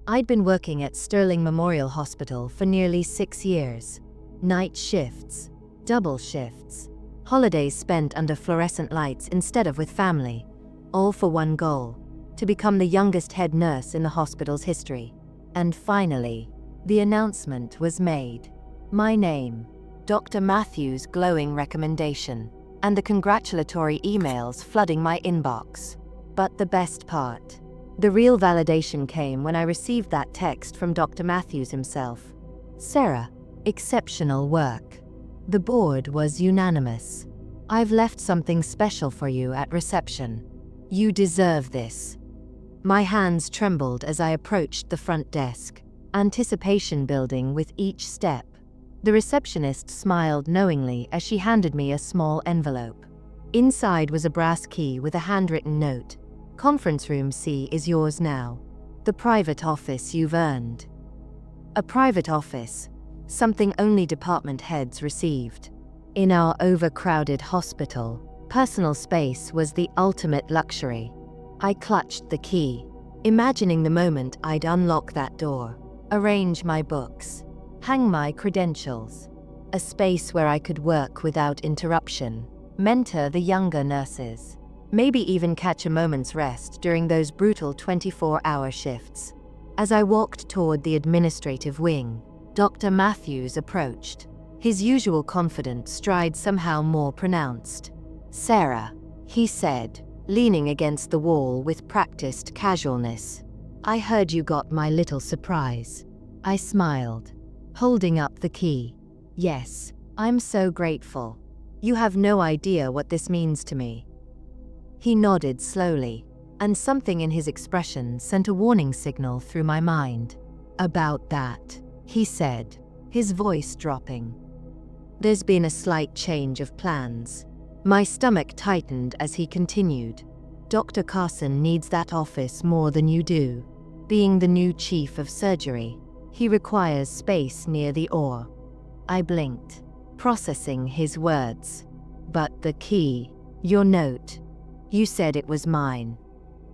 I'd been working at Sterling Memorial Hospital for nearly 6 years. Night shifts, double shifts, holidays spent under fluorescent lights instead of with family, all for one goal: to become the youngest head nurse in the hospital's history. And finally, the announcement was made. My name, Dr. Matthews' glowing recommendation, and the congratulatory emails flooding my inbox. But the best part, the real validation came when I received that text from Dr. Matthews himself. "Sarah, exceptional work. The board was unanimous. I've left something special for you at reception. You deserve this." My hands trembled as I approached the front desk, anticipation building with each step. The receptionist smiled knowingly as she handed me a small envelope. Inside was a brass key with a handwritten note. "Conference room C is yours now. The private office you've earned." A private office, something only department heads received. In our overcrowded hospital, personal space was the ultimate luxury. I clutched the key, imagining the moment I'd unlock that door, arrange my books, hang my credentials. A space where I could work without interruption, mentor the younger nurses, maybe even catch a moment's rest during those brutal 24-hour shifts. As I walked toward the administrative wing, Dr. Matthews approached, his usual confident stride somehow more pronounced. "Sarah," he said, leaning against the wall with practiced casualness. "I heard you got my little surprise." I smiled, holding up the key. "Yes, I'm so grateful. You have no idea what this means to me." He nodded slowly, and something in his expression sent a warning signal through my mind. "About that," he said, his voice dropping. "There's been a slight change of plans." My stomach tightened as he continued. "Dr. Carson needs that office more than you do. Being the new chief of surgery, he requires space near the OR." I blinked, processing his words. "But the key, your note, you said it was mine."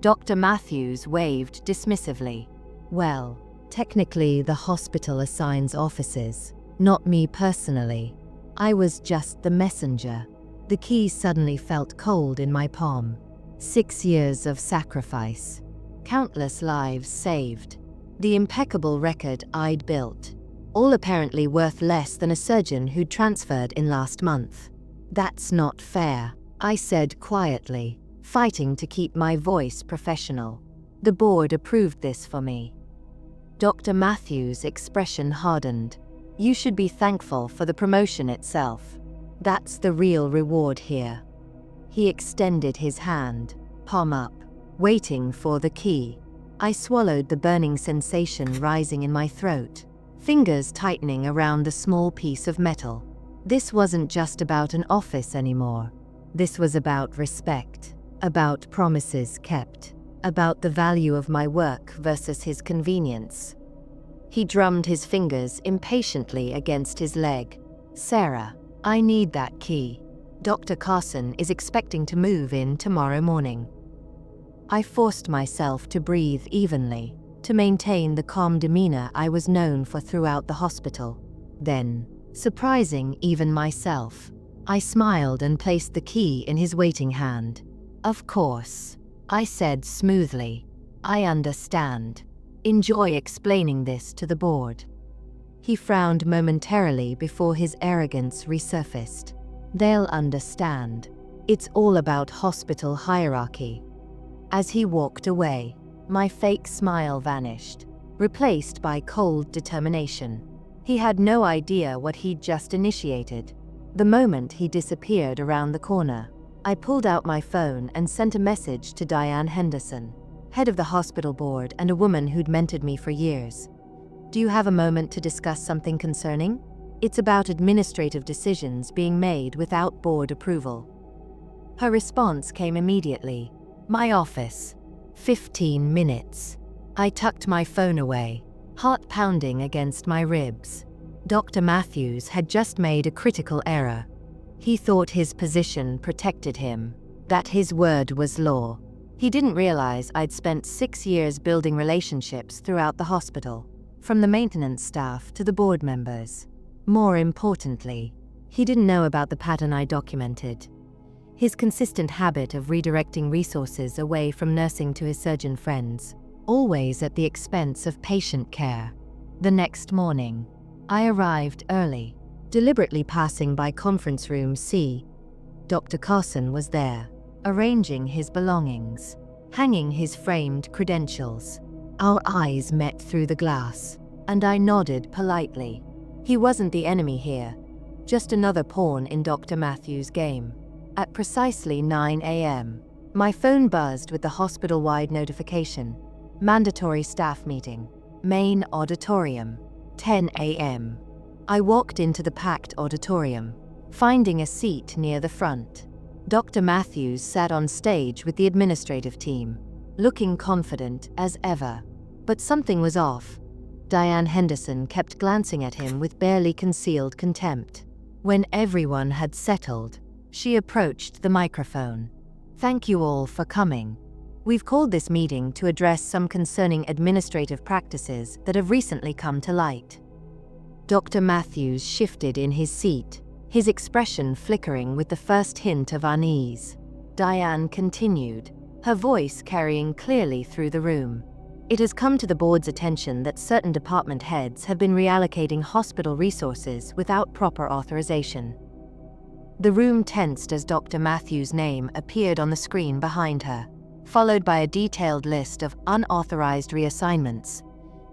Dr. Matthews waved dismissively. "Well, technically the hospital assigns offices, not me personally. I was just the messenger." The key suddenly felt cold in my palm. 6 years of sacrifice. Countless lives saved. The impeccable record I'd built. All apparently worth less than a surgeon who'd transferred in last month. "That's not fair," I said quietly, fighting to keep my voice professional. "The board approved this for me." Dr. Matthews' expression hardened. "You should be thankful for the promotion itself. That's the real reward here." He extended his hand, palm up, waiting for the key. I swallowed the burning sensation rising in my throat, fingers tightening around the small piece of metal. This wasn't just about an office anymore. This was about respect, about promises kept, about the value of my work versus his convenience. He drummed his fingers impatiently against his leg. "Sarah, I need that key. Dr. Carson is expecting to move in tomorrow morning." I forced myself to breathe evenly, to maintain the calm demeanor I was known for throughout the hospital. Then, surprising even myself, I smiled and placed the key in his waiting hand. "Of course," I said smoothly. "I understand. Enjoy explaining this to the board." He frowned momentarily before his arrogance resurfaced. "They'll understand. It's all about hospital hierarchy." As he walked away, my fake smile vanished, replaced by cold determination. He had no idea what he'd just initiated. The moment he disappeared around the corner, I pulled out my phone and sent a message to Diane Henderson, head of the hospital board and a woman who'd mentored me for years. "Do you have a moment to discuss something concerning? It's about administrative decisions being made without board approval." Her response came immediately. "My office. 15 minutes." I tucked my phone away, heart pounding against my ribs. Dr. Matthews had just made a critical error. He thought his position protected him, that his word was law. He didn't realize I'd spent 6 years building relationships throughout the hospital, from the maintenance staff to the board members. More importantly, he didn't know about the pattern I documented. His consistent habit of redirecting resources away from nursing to his surgeon friends, always at the expense of patient care. The next morning, I arrived early, deliberately passing by conference room C. Dr. Carson was there, arranging his belongings, hanging his framed credentials. Our eyes met through the glass, and I nodded politely. He wasn't the enemy here, just another pawn in Dr. Matthews' game. At precisely 9 a.m., my phone buzzed with the hospital-wide notification. Mandatory staff meeting. Main auditorium. 10 a.m. I walked into the packed auditorium, finding a seat near the front. Dr. Matthews sat on stage with the administrative team, looking confident as ever. But something was off. Diane Henderson kept glancing at him with barely concealed contempt. When everyone had settled, she approached the microphone. "Thank you all for coming. We've called this meeting to address some concerning administrative practices that have recently come to light." Dr. Matthews shifted in his seat, his expression flickering with the first hint of unease. Diane continued, her voice carrying clearly through the room. "It has come to the board's attention that certain department heads have been reallocating hospital resources without proper authorization." The room tensed as Dr. Matthews' name appeared on the screen behind her, followed by a detailed list of unauthorized reassignments,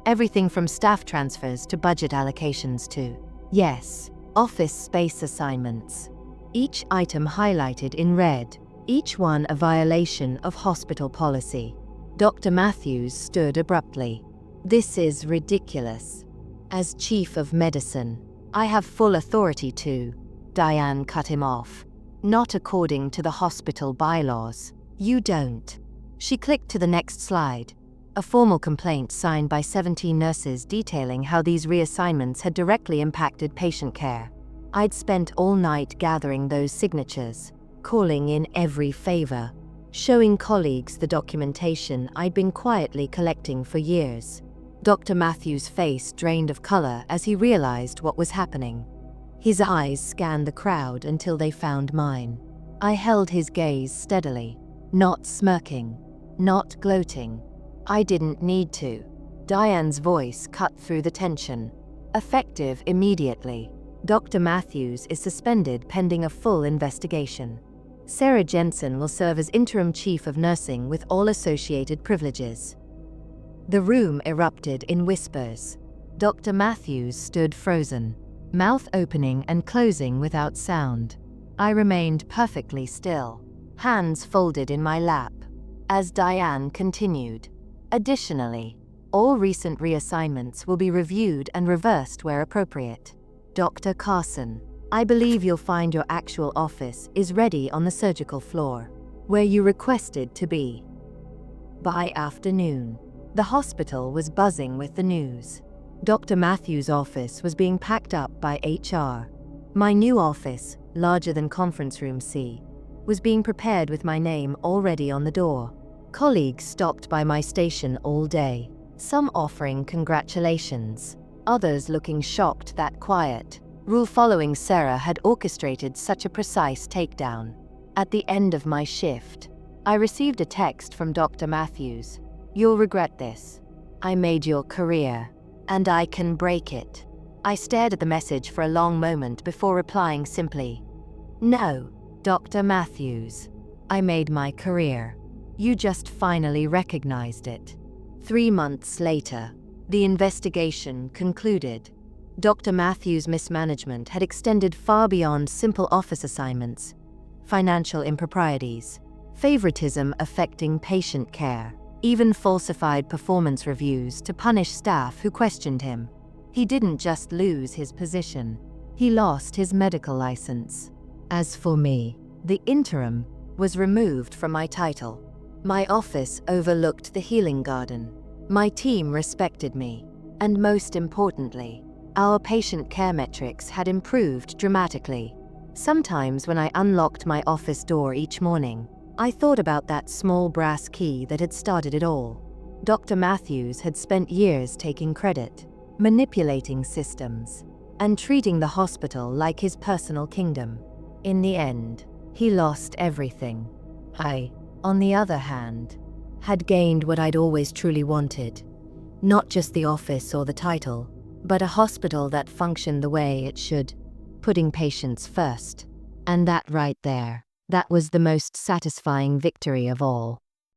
everything from staff transfers to budget allocations to, yes, office space assignments. Each item highlighted in red, each one a violation of hospital policy. Dr. Matthews stood abruptly. "This is ridiculous. As chief of medicine, I have full authority to..." Diane cut him off. "Not according to the hospital bylaws. You don't." She clicked to the next slide, a formal complaint signed by 17 nurses detailing how these reassignments had directly impacted patient care. I'd spent all night gathering those signatures, calling in every favor, showing colleagues the documentation I'd been quietly collecting for years. Dr. Matthews' face drained of color as he realized what was happening. His eyes scanned the crowd until they found mine. I held his gaze steadily, not smirking, not gloating. I didn't need to. Diane's voice cut through the tension. "Effective immediately. Dr. Matthews is suspended pending a full investigation. Sarah Jensen will serve as interim chief of nursing with all associated privileges." The room erupted in whispers. Dr. Matthews stood frozen, mouth opening and closing without sound. I remained perfectly still, hands folded in my lap, as Diane continued. "Additionally, all recent reassignments will be reviewed and reversed where appropriate. Dr. Carson, I believe you'll find your actual office is ready on the surgical floor, where you requested to be." By afternoon, the hospital was buzzing with the news. Dr. Matthews' office was being packed up by HR. My new office, larger than conference room C, was being prepared with my name already on the door. Colleagues stopped by my station all day, some offering congratulations, others looking shocked that quiet, rule-following Sarah had orchestrated such a precise takedown. At the end of my shift, I received a text from Dr. Matthews. "You'll regret this. I made your career, and I can break it." I stared at the message for a long moment before replying simply, "No, Dr. Matthews. I made my career. You just finally recognized it." 3 months later, the investigation concluded. Dr. Matthews' mismanagement had extended far beyond simple office assignments, financial improprieties, favoritism affecting patient care, even falsified performance reviews to punish staff who questioned him. He didn't just lose his position, he lost his medical license. As for me, the interim was removed from my title. My office overlooked the healing garden. My team respected me, and most importantly, our patient care metrics had improved dramatically. Sometimes when I unlocked my office door each morning, I thought about that small brass key that had started it all. Dr. Matthews had spent years taking credit, manipulating systems, and treating the hospital like his personal kingdom. In the end, he lost everything. I, on the other hand, had gained what I'd always truly wanted. Not just the office or the title, but a hospital that functioned the way it should, putting patients first. And that right there, that was the most satisfying victory of all.